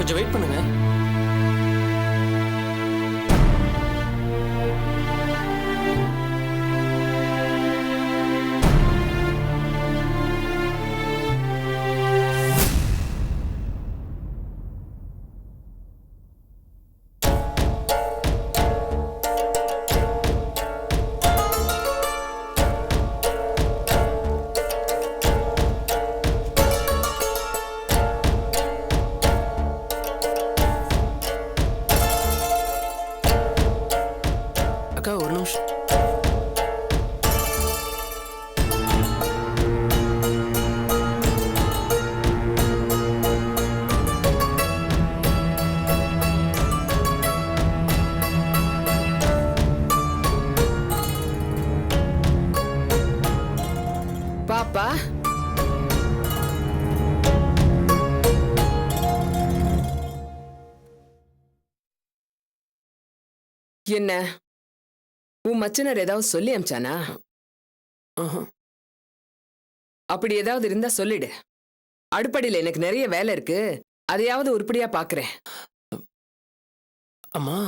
கொஞ்சம் வெயிட் பண்ணுங்க. அக்கா ஒரு நிமிஷம். பாப்பா, என்ன உன் மச்சனர் ஏதாவது சொல்லி அமிச்சானா? அப்படி ஏதாவது இருந்தா சொல்லிடு. அடுப்படியில் எனக்கு நிறைய வேலை இருக்கு, அதையாவது உருப்படியா பாக்குறேன். அம்மா.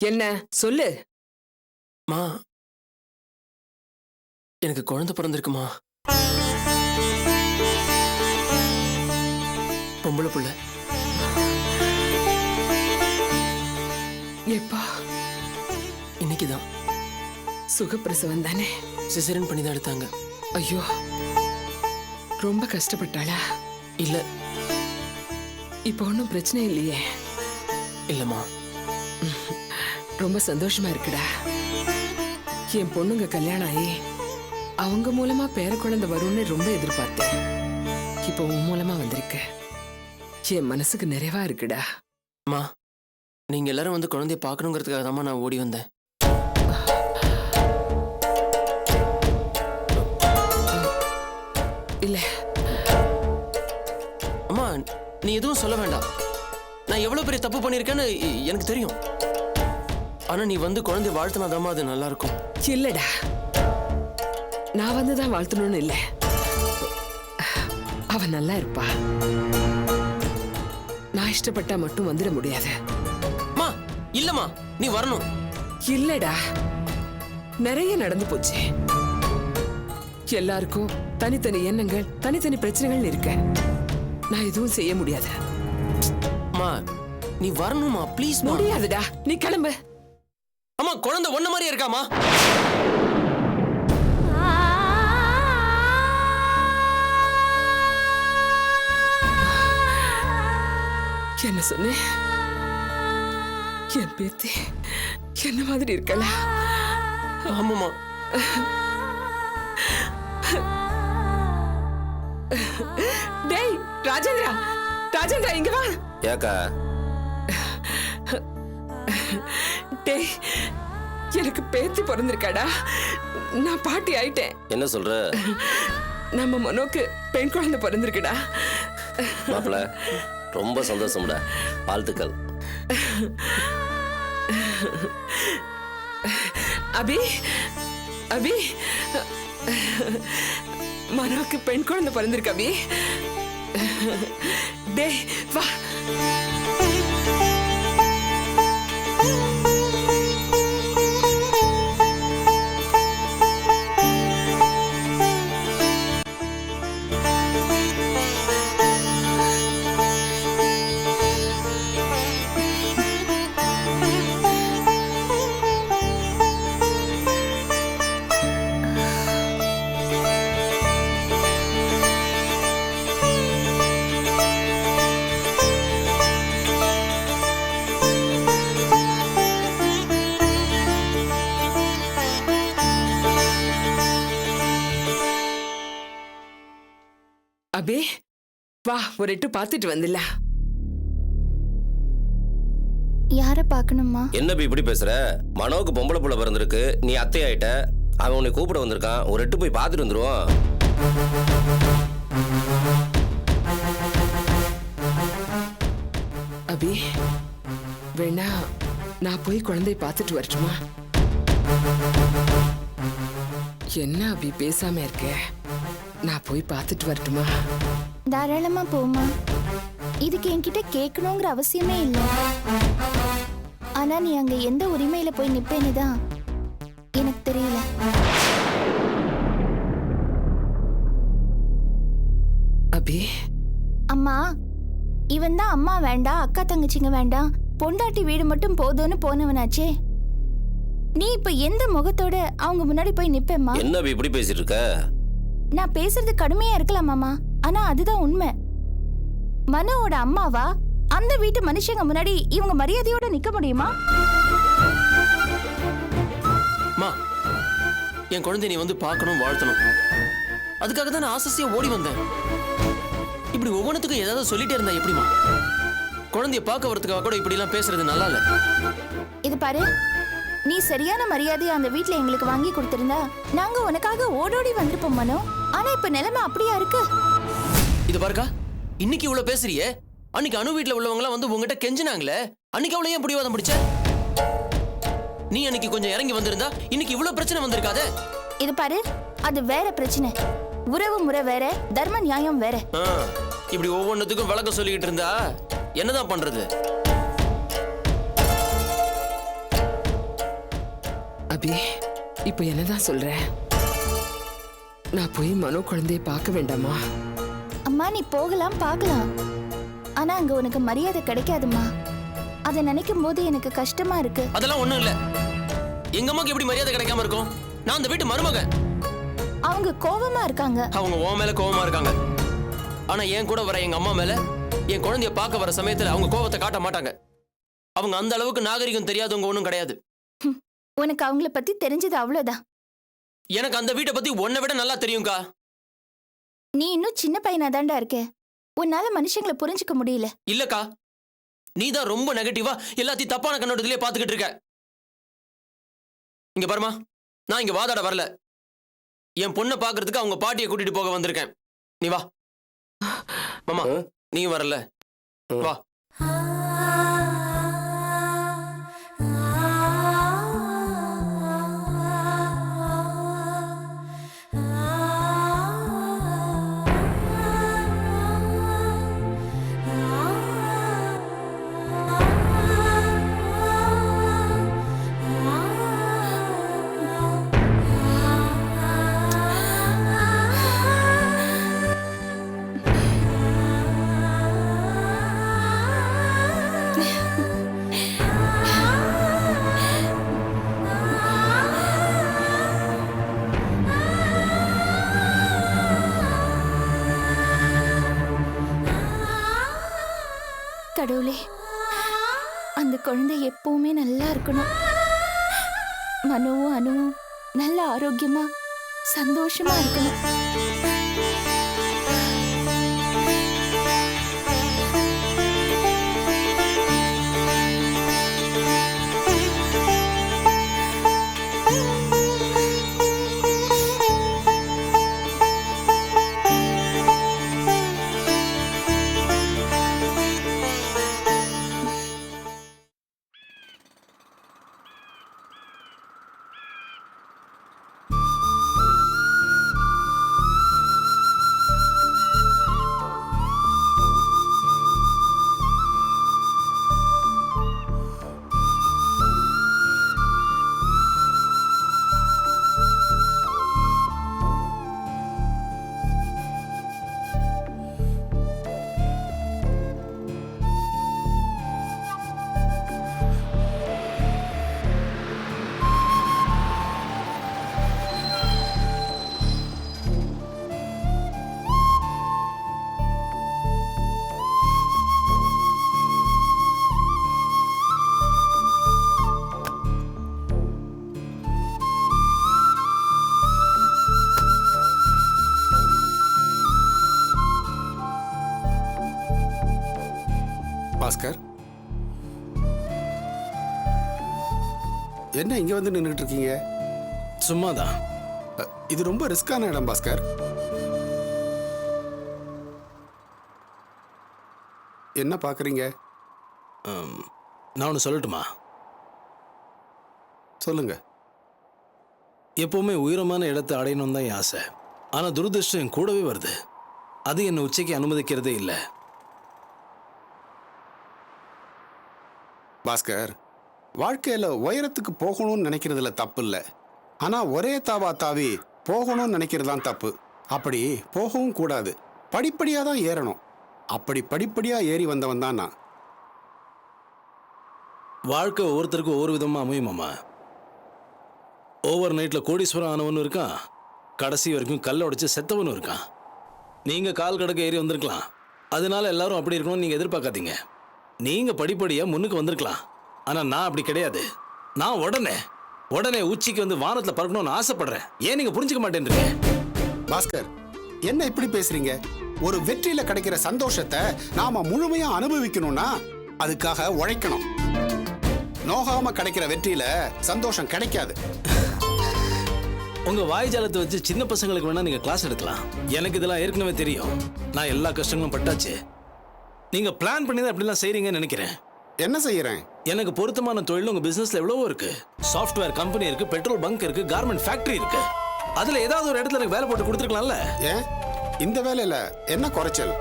என்ன சொல்லு. மா, எனக்கு குழந்தை பிறந்திருக்குமா. பொம்பளை புள்ள. எப்பா? இன்னைக்குதான். சுகப்பிரசவம் தானே? சிசேரியன் பண்ணி தான் எடுத்தாங்க. ஐயோ, ரொம்ப கஷ்டப்பட்டாளா? இல்ல. இப்போ ஒன்றும் பிரச்சனை இல்லையே? இல்லம்மா. ரொம்ப சந்தோஷமா இருக்குடா. என் பொண்ணுங்க கல்யாணம் ஆகி அவங்க மூலமா பேர குழந்தை வரும்னு ரொம்ப எதிர்பார்த்தேன். இப்போ உன் மூலமா வந்திருக்க. என் மனசுக்கு நிறைவா இருக்குடா. அம்மா, நீங்க எல்லாரும் வந்து குழந்தைய பார்க்கணுங்கிறதுக்காக தான் நான் ஓடி வந்தேன். இல்ல அம்மா, நீ எதுவும் சொல்ல வேண்டாம். நான் எவ்வளவு பெரிய தப்பு பண்ணிருக்கேன்னு எனக்கு தெரியும். ஆனா நீ வந்து குழந்தைய வாழ்த்தினாதாம்மா அது நல்லா இருக்கும். இல்லடா, நான் வந்துதான் வாழ்த்தணும்னு இல்ல. அவ நல்லா இருப்பா. நான் இஷ்டப்பட்டா மட்டும் வந்துட முடியாது. அம்மா, இல்லம்மா, நீ வரணும். இல்லடா, நிறைய நடந்து போச்சு. எல்லாருக்கும் தனித்தனி எண்ணங்கள், தனித்தனி பிரச்சனைகள் இருக்க. நான் எதுவும் செய்ய முடியாது. அம்மா, நீ வரணுமா? ப்ளீஸ். முடியாதுடா, நீ கிளம்பு. அம்மா, குழந்தை ஒன்ன மாதிரியே இருக்காமா? என்ன சொன்ன? என் பேத்தி என்ன மாதிரி இருக்கல? ஆமாமா. டேய் ராஜேந்திரா, ராஜேந்திரா இங்க வா. ஏக்கா? டேய், எனக்கு பேத்தி பிறந்திருக்காடா. நான் பாட்டி ஆயிட்டேன். என்ன சொல்ற? நம்ம மனோக்கு பெண் குழந்தை பிறந்திருக்குடா. மாப்பிள, ரொம்ப சந்தோஷம்டா. வாழ்த்துக்கள். அபி, அபி, மனோக்கு பெண் குழந்தை பிறந்திருக்கு அபி. டேய் வா. அபி, வா, ஒரு எட்டு பார்த்துட்டு வந்துல. யார பார்க்கணுமா? என்ன இப்படி பேசுற? மனோவுக்கு பொம்பளை புள்ள பிறந்திருக்கு, நீ அத்தை ஆயிட்ட. அவன் உன்னை கூப்பிட வந்திருக்கான். ஒரு எட்டு போய் பார்த்துட்டு வந்துருவோம். அபி, வேணா நான் போய் குழந்தைய பார்த்துட்டு வரட்டுமா? என்ன அபி பேசாம இருக்க? நான் போய் பார்த்துட்டு வரட்டுமா? தாராளமா போமா. இதுக்கு என்கிட்ட கேட்கணுங்கிற அவசியமே இல்லை. ஆனா நீ அங்க எந்த உரிமையில போய் நிப்பேன்னு தான் எனக்கு தெரியல. அபி, அம்மா, இவன் தான் அம்மா வேண்டாம், அக்கா தங்கச்சிங்க வேண்டாம், பொண்டாட்டி வீடு மட்டும் போதும்னு போனவனாச்சே. நீ இப்ப எந்த முகத்தோட அவங்க முன்னாடி போய் நிப்பேம்மா? என்ன அபி இப்படி பேசிட்டு இருக்க? நான் பேசுறது கடுமையா இருக்கலாமாமா, ஆனா அதுதான் உண்மை. மனோவோட அம்மாவா அந்த வீட்டு மனுஷங்க முன்னாடி இவங்க மரியாதையோட நிக்க முடியுமா? மா, என் குழந்தை நீ வந்து பார்க்கணும், வாழ்த்தணும். அதுக்காக தான் நான் ஆசையா ஓடி வந்தேன். இப்படி ஒவ்வொன்றுத்துக்கும் ஏதாவது சொல்லிட்டே இருந்தா எப்படிமா? குழந்தைய பார்க்க வரதுக்காக கூட இப்படி எல்லாம் பேசுறது நல்லா இல்ல. இது பாரு, நீ சரியான மரியாதையை அந்த வீட்ல எங்களுக்கு வாங்கி கொடுத்திருந்தா நாங்க உனக்காக ஓடோடி வந்திருப்போம் மனோ. ஆனா இப்ப நிலைமை அப்படியா இருக்கு? இது பாருக்கா, இன்னைக்கு இவ்வளவு பேசுறியே, அன்னைக்கு அனு வீட்டுல உள்ளவங்க எல்லாம் வந்து உங்ககிட்ட கெஞ்சினாங்களே, அன்னைக்கு அவளை ஏன் பிடிவாதம் பிடிச்ச? நீ அன்னைக்கு கொஞ்சம் இறங்கி வந்திருந்தா இன்னைக்கு இவ்வளவு பிரச்சனை வந்திருக்காதே. இது பாரு, அது வேற பிரச்சனை. உறவு முறை வேற, தர்ம நியாயம் வேற. இப்படி ஒவ்வொன்றுத்துக்கும் விளக்கம் சொல்லிக்கிட்டு இருந்தா என்னதான் பண்றது? அபி, இப்ப என்னதான் சொல்ற? நான் போய் மனோ குழந்தைய பார்க்க வேண்டாமா? அம்மா, நீ போகலாம், பார்க்கலாம். ஆனா அங்க உனக்கு மரியாதை கிடைக்காதுமா. அதை நினைக்கும் போது எனக்கு கஷ்டமா இருக்கு. அதெல்லாம் ஒண்ணும் இல்ல. எங்க அம்மாக்கு எப்படி மரியாதை கிடைக்காம இருக்கும்? நான் அந்த வீட்டு மருமகன். அவங்க கோவமா இருக்காங்க. அவங்க உன் மேல கோவமா இருக்காங்க. ஆனா என் கூட வர எங்க அம்மா மேல என் குழந்தைய பார்க்க வர சமயத்துல அவங்க கோவத்தை காட்ட மாட்டாங்க. அவங்க அந்த அளவுக்கு நாகரிகம் தெரியாதவங்க ஒண்ணும் கிடையாது. உனக்கு அவங்கள பத்தி தெரிஞ்சது அவ்வளவுதான். எனக்கு அந்த வீட்டை பத்தி உன்னை விட நல்லா தெரியும்க்கா. நீ இன்னும் சின்ன பையனா தாண்டா இருக்க. உன்னால மனுஷங்களை புரிஞ்சுக்க முடியல. இல்லக்கா, நீ தான் ரொம்ப நெகட்டிவா எல்லாத்தையும் தப்பான கண்ணோட்டத்திலே பாத்துக்கிட்டு இருக்க. இங்க பாருமா, நான் இங்க வாதாட வரல. என் பொண்ணை பாக்குறதுக்கு அவங்க பாட்டியை கூட்டிட்டு போக வந்திருக்கேன். நீ வா மாமா. நீ வரல, வா. கடவுளே, அந்த குழந்தை எப்பவுமே நல்லா இருக்கணும். மனோவும் அனுவும் நல்ல ஆரோக்கியமா சந்தோஷமா இருக்கணும். பாஸ்கர், என்ன இங்க வந்து நின்றுட்டு இருக்கீங்க? சும்மாதான். இது ரொம்ப ரிஸ்கான இடம் பாஸ்கர். என்ன பாக்குறீங்க? நான் ஒன்று சொல்லட்டுமா? சொல்லுங்க. எப்பவுமே உயரமான இடத்தை அடையணும் தான் என் ஆசை. ஆனால் துரதிருஷ்டம் என் கூடவே வருது. அது என்ன உச்சைக்கு அனுமதிக்கிறதே இல்லை. பாஸ்கர், வாழ்க்கையில உயரத்துக்கு போகணும்னு நினைக்கிறதுல தப்பு இல்லை. ஆனா ஒரே தாவா தாவி போகணும்னு நினைக்கிறது தான் தப்பு. அப்படி போகவும் கூடாது. படிப்படியா தான் ஏறணும். அப்படி படிப்படியா ஏறி வந்தவன் தான் நான். வாழ்க்கை ஒவ்வொருத்தருக்கும் ஒவ்வொரு விதமாக அமையுமாம்மா. ஓவர் நைட்டில் கோடீஸ்வரம் ஆனவனும் இருக்கான், கடைசி வரைக்கும் கல்லை உடைச்சு செத்தவனும் இருக்கான். நீங்கள் கால் கடக்க ஏறி வந்திருக்கலாம், அதனால எல்லாரும் அப்படி இருக்கணும்னு நீங்கள் எதிர்பார்க்காதீங்க. நீங்கள் படிப்படியாக முன்னுக்கு வந்திருக்கலாம், ஆனால் நான் அப்படி கிடையாது. நான் உடனே உச்சிக்கு வந்து வானத்தில் பறக்கணும்னு ஆசைப்படுறேன். ஏன் நீங்கள் புரிஞ்சுக்க மாட்டேன்றீங்க? பாஸ்கர், என்ன இப்படி பேசுறீங்க? ஒரு வெற்றியில கிடைக்கிற சந்தோஷத்தை நாம முழுமையா அனுபவிக்கணும்னா அதுக்காக உழைக்கணும். நோகாம கிடைக்கிற வெற்றியில சந்தோஷம் கிடைக்காது. உங்க வாய்ஜாலத்தை வச்சு சின்ன பசங்களுக்கு வேணா நீங்க கிளாஸ் எடுக்கலாம். எனக்கு இதெல்லாம் ஏற்கனவே தெரியும். நான் எல்லா கஷ்டங்களும் பட்டாச்சு. நீங்க பிளான் பண்ணி தான் அப்படிலாம் செய்றீங்கன்னு நினைக்கிறேன். என்ன செய்யறேன்? எனக்கு பொருத்தமான தொழில் உங்க பிசினஸ்ல எவ்வளவோ இருக்கு. சாஃப்ட்வேர் கம்பெனி இருக்கு, பெட்ரோல் பங்க் இருக்கு, கார்மெண்ட் ஃபேக்டரி இருக்கு. அதுல ஏதாவது ஒரு இடத்துல எனக்கு வேலை போட்டு கொடுத்துருக்கலாம்ல. ஏன் இந்த வேலையில என்ன குறைச்சல்?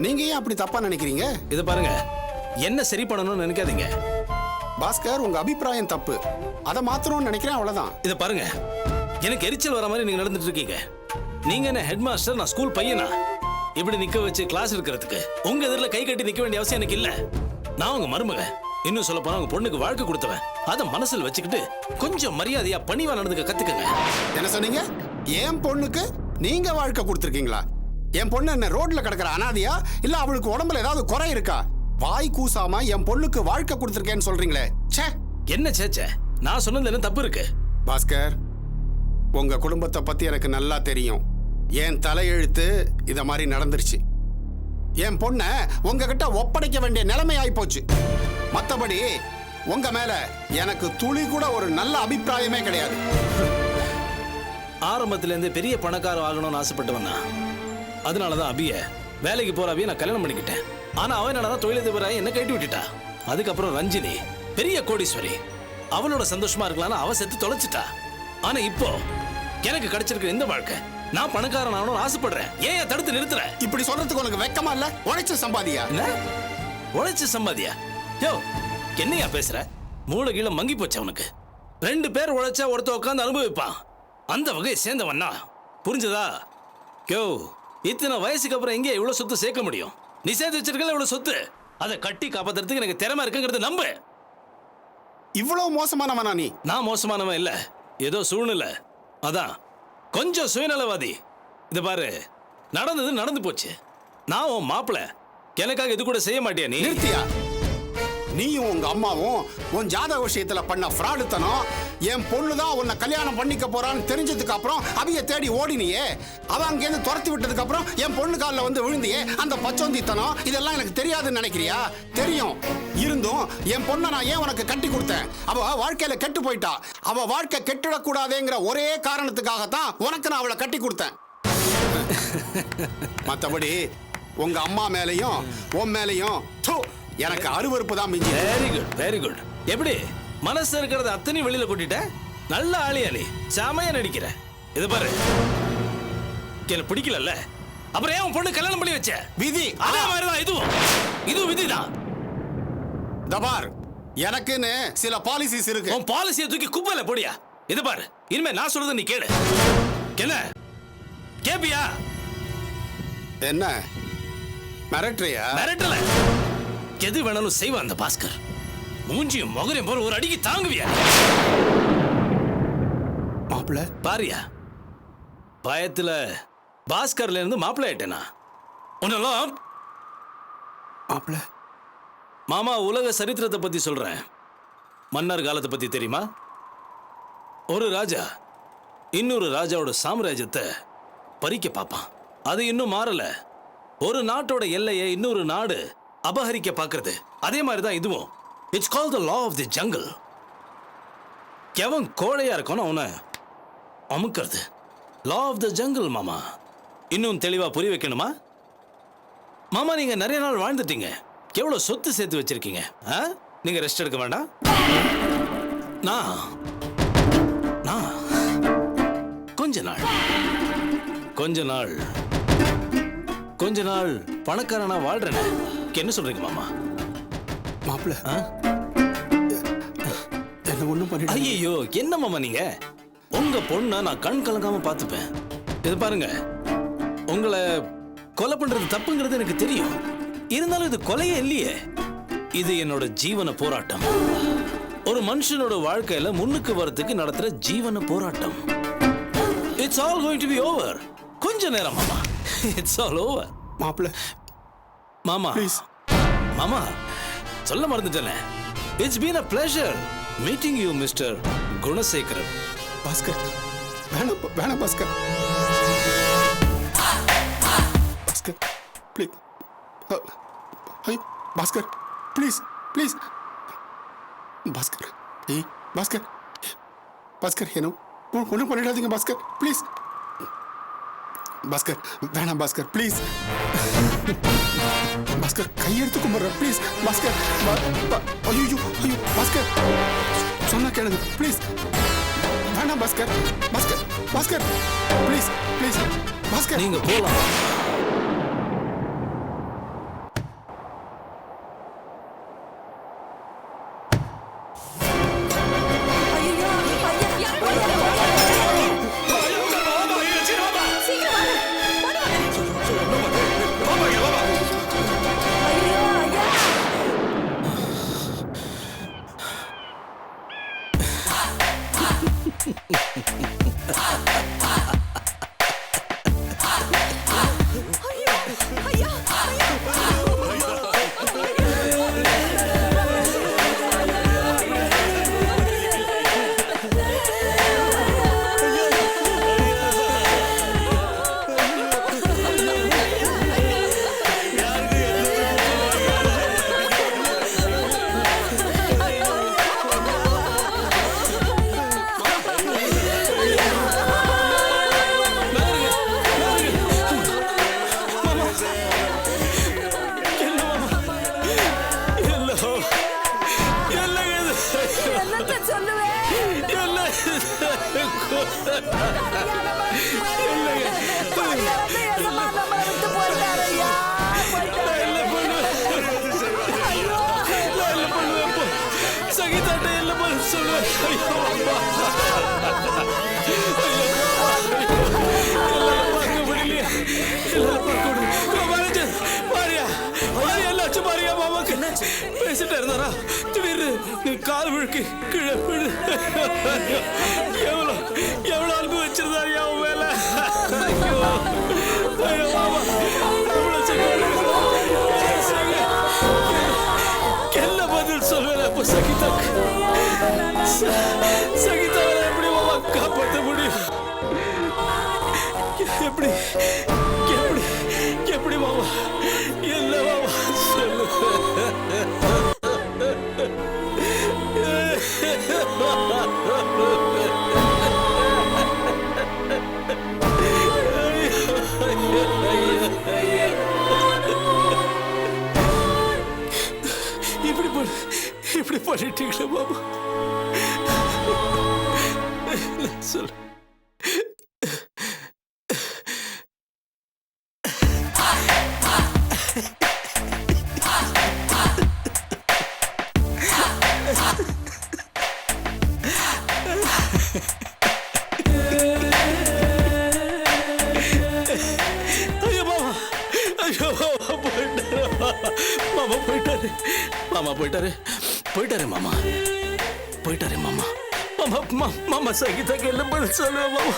நீங்க ஏன் அப்படி தப்பா நினைக்கிறீங்க? இதை பாருங்க, என்ன சரி பண்ணணும்னு நினைக்காதீங்க. பாஸ்கர், உங்க அபிப்பிராயம் தப்பு. அதை மாத்தணும்னு நினைக்கிறேன், அவ்வளவுதான். இதை பாருங்க, எனக்கு எரிச்சல் வர மாதிரி நீங்க நடந்துட்டு இருக்கீங்க. நீங்க என்ன ஹெட் மாஸ்டர், நான் ஸ்கூல் பையனா? இப்படி நிக்க வச்சு கிளாஸ் எடுக்கிறதுக்கு உங்க எதிரில் கை கட்டி நிக்க வேண்டிய அவசியம் எனக்கு இல்ல. நான் உங்க மருமக, இன்னும் சொல்ல போனா உங்க பொண்ணுக்கு வாழ்க்கை கொடுத்தவன். அதை மனசில் வச்சுக்கிட்டு கொஞ்சம் மரியாதையா பணிவா நடந்துக்க கத்துக்கங்க. என்ன சொன்னீங்க? என் பொண்ணுக்கு நீங்க வாழ்க்கை கொடுத்துருக்கீங்களா? என் பொண்ணு என்ன ரோட்ல கிடக்குற அனாதையா, இல்ல அவளுக்கு உடம்புல ஏதாவது குறை இருக்கா? வாய் கூசாம என் பொண்ணுக்கு வாழ்க்கை கொடுத்துருக்கேன்னு சொல்றீங்களே. ச்சே! என்ன சேச்சே? நான் சொன்னது என்ன தப்பு இருக்கு? பாஸ்கர், உங்க குடும்பத்தை பத்தி எனக்கு நல்லா தெரியும். என் தலையெழுத்து இத மாதிரி நடந்துருச்சு. என் பொண்ண உங்ககிட்ட ஒப்படைக்க வேண்டிய நிலைமை ஆயிப்போச்சு. மத்தபடி உங்க மேல எனக்கு துளி கூட ஒரு நல்ல அபிப்பிராயமே கிடையாது. ஆரம்பத்துல இருந்து பெரிய பணக்காரர் ஆகணும்னு ஆசைப்பட்டவனா, அதனாலதான் அபிய வேலைக்கு போற அபிய நான் கல்யாணம் பண்ணிக்கிட்டேன். ஆனா அவன் என்னதான் தொழிலதிபராக என்ன கட்டி விட்டுட்டா. அதுக்கப்புறம் ரஞ்சினி பெரிய கோடீஸ்வரி, அவளோட சந்தோஷமா இருக்கலாம்னு அவ செத்து தொலைச்சிட்டா. ஆனா இப்போ எனக்கு கிடைச்சிருக்கிற இந்த வாழ்க்கை, நான் பணக்காரன் ஆகணும்னு ஆசைப்படுறேன். ஏன் தடுத்து நிறுத்துற? இப்படி சொல்றதுக்கு உனக்கு வெக்கமா இல்ல? உழைச்சு சம்பாதியா? என்ன உழைச்சு சம்பாதியா? யோ, என்னையா பேசுற? மூளை கீழே மங்கி போச்சு அவனுக்கு. 2 பேர் உழைச்சா ஒருத்த உட்காந்து அனுபவிப்பான். அந்த வகையை சேர்ந்தவன்னா, புரிஞ்சதா? யோ, இத்தனை வயசுக்கு அப்புறம் எங்கே இவ்வளவு சொத்து சேர்க்க முடியும்? நீ சேர்த்து வச்சிருக்கல இவ்வளவு சொத்து, அதை கட்டி காப்பாத்துறதுக்கு எனக்கு திறமை இருக்குங்கிறது நம்பு. இவ்வளவு மோசமானவனா நீ? நான் மோசமானவன் இல்ல, ஏதோ சூழ்நிலை. அதான் கொஞ்சம் சுயநலவாதி. இது பாரு, நடந்தது நடந்து போச்சு. நான் உன் மாப்பிள்ள, எனக்காக இது கூட செய்ய மாட்டியா நீ? நிறுத்தியா? நீயும் உங்க அம்மாவும் உன் ஜாதக விஷயத்துல பண்ண ஃப்ராடுத்தனம். என் பொண்ணுதான் உன்னை கல்யாணம் பண்ணிக்க போறான்னு தெரிஞ்சதுக்கு அப்புறம் அவிய தேடி ஓடினியே. அவ அங்கேருந்து துரத்தி விட்டதுக்கு அப்புறம் என் பொண்ணு காலில் வந்து விழுந்தியே. அந்த பச்சோந்தித்தனம் இதெல்லாம் எனக்கு தெரியாதுன்னு நினைக்கிறியா? தெரியும். இருந்தும் என் பொண்ணை நான் ஏன் உனக்கு கட்டி கொடுத்தேன்? அவ வாழ்க்கையில கெட்டு போயிட்டா. அவ வாழ்க்கை கெட்டுடக்கூடாதுங்கிற ஒரே காரணத்துக்காகத்தான் உனக்கு நான் அவளை கட்டி கொடுத்தேன். மற்றபடி உங்க அம்மா மேலையும் உன் மேலையும் எனக்கு அருவருப்பு தான் மிஞ்சி. Very good, very good. எப்படி மனசு இருக்கிறத அத்தனை வெளியில கொட்டிட்ட? நல்ல ஆளியா நீ, சாமையா நடிக்கிற. இது பாரு, எனக்கு பிடிக்கல. அப்புறம் ஏன் உன் பொண்ணு கல்யாணம் பண்ணி வச்ச? விதி. அதே மாதிரிதான் இதுவும் விதிதான். தபார், எனக்குன்னு சில பாலிசிஸ் இருக்கு. உன் பாலிசியை தூக்கி குப்பையில போடியா. இது பாரு, இனிமே நான் சொல்றத நீ கேளு. என்ன கேப்பியா? என்ன மிரட்டுறியா? மிரட்டல, எது வேணாலும் செய்வான் அந்த பாஸ்கர். மூஞ்சியும் மகரையும் போற ஒரு அடிக்கு தாங்குவியா? மாப்பிள்ள பாரியா, பயத்துல பாஸ்கர்ல இருந்து மாப்பிள்ள ஆயிட்டேனா? உன்னெல்லாம் மாப்பிள்ள. மாமா, உலக சரித்திரத்தை பத்தி சொல்றேன். மன்னர் காலத்தை பத்தி தெரியுமா? ஒரு ராஜா இன்னொரு ராஜாவோட சாம்ராஜ்யத்தை பறிக்க பார்ப்பான். அது இன்னும் மாறல. ஒரு நாட்டோட எல்லையை இன்னொரு நாடு அபகரிக்க பார்க்கிறது. அதே மாதிரி தான் இதுவும். It's called the law of the jungle. எவன் கோழையா இருக்கானோ அவனை அமுக்கிறது. லா ஆஃப் தி ஜங்கிள் மாமா. இன்னும் தெளிவா புரிய வைக்கணுமா? மாமா, நீங்க நிறைய நாள் வாழ்ந்துட்டீங்க. எவ்வளவு சொத்து சேர்த்து வச்சிருக்கீங்க. நீங்க ரெஸ்ட் எடுக்க வேண்டாம்? நான் கொஞ்ச நாள் கொஞ்ச நாள் பணக்காரனா வாழ்றேனே, என்ன சொல்றீங்க மாமா? மாப்பிள்ள ஆ? என்ன ஒண்ணும் பண்ணிட்டு ஐயோ, என்ன மாமா நீங்க? உங்க பொண்ணை நான் கண் கலங்காம பார்த்துப்பேன். இது பாருங்க, உங்களை கொலை பண்றது தப்புங்கிறது எனக்கு தெரியும். இருந்தாலும் இது கொலையே இல்லையே, இது என்னோட ஜீவன போராட்டம். ஒரு மனுஷனோட வாழ்க்கையில முன்னுக்கு வரதுக்கு நடத்துற ஜீவன போராட்டம். It's all going to be over. கொஞ்ச நேரம் மாமா, இட்ஸ் ஆல் ஓவர். மாப்பிள்ள மாமா ப்ளீஸ். மாமா, சொல்ல மறந்துட்டேனே. It's been a pleasure meeting you, mister Gunasekaran. Bhaskar வேணாம் வேணாம் Bhaskar. Bhaskar please. Bhaskar please please. Bhaskar ஏய் பாஸ்கர், பாஸ்கர் என்ன ஒன்றும் பண்ணிடாதீங்க பாஸ்கர் ப்ளீஸ். பாஸ்கர் வேணாம் பாஸ்கர் ப்ளீஸ். பாஸ்கர் கையெடுத்து கும்பிட்ற ப்ளீஸ். பாஸ்கர் ஐயோ ஐயோ பாஸ்கர் சொன்னா கேளுங்க ப்ளீஸ். வேணாம் பாஸ்கர். Bhaskar Bhaskar please please. பாஸ்கர் நீங்க போலாம். பேசிட்டே இருந்தாரா, திடீர்னு நீ கால் விழுக்கு கீழே விழு. எவ்வளவு அன்பு வச்சிருந்தாரு அவன் மேல. ஐயோ ஐயோ மாமா, என்ன பதில் சொல்வேன் அப்ப சகிதாக்கு? சகிதாவை எப்படி மாமா காப்பாற்ற முடியும்? எப்படி எப்படி எப்படி மாமா? என்ன மாமா சொல்லு. இப்படி பண்ணிட்டீங்களா மாமா? சொல்லு. மாமா போயிட்டாரு. மாமா போயிட்டாரு. போயிட்டாரு மாமா. போயிட்டாரு மாமா. மாமா மாமா சங்கீதாக்கு என்ன பதில் சொல்லுவேன் மாமா?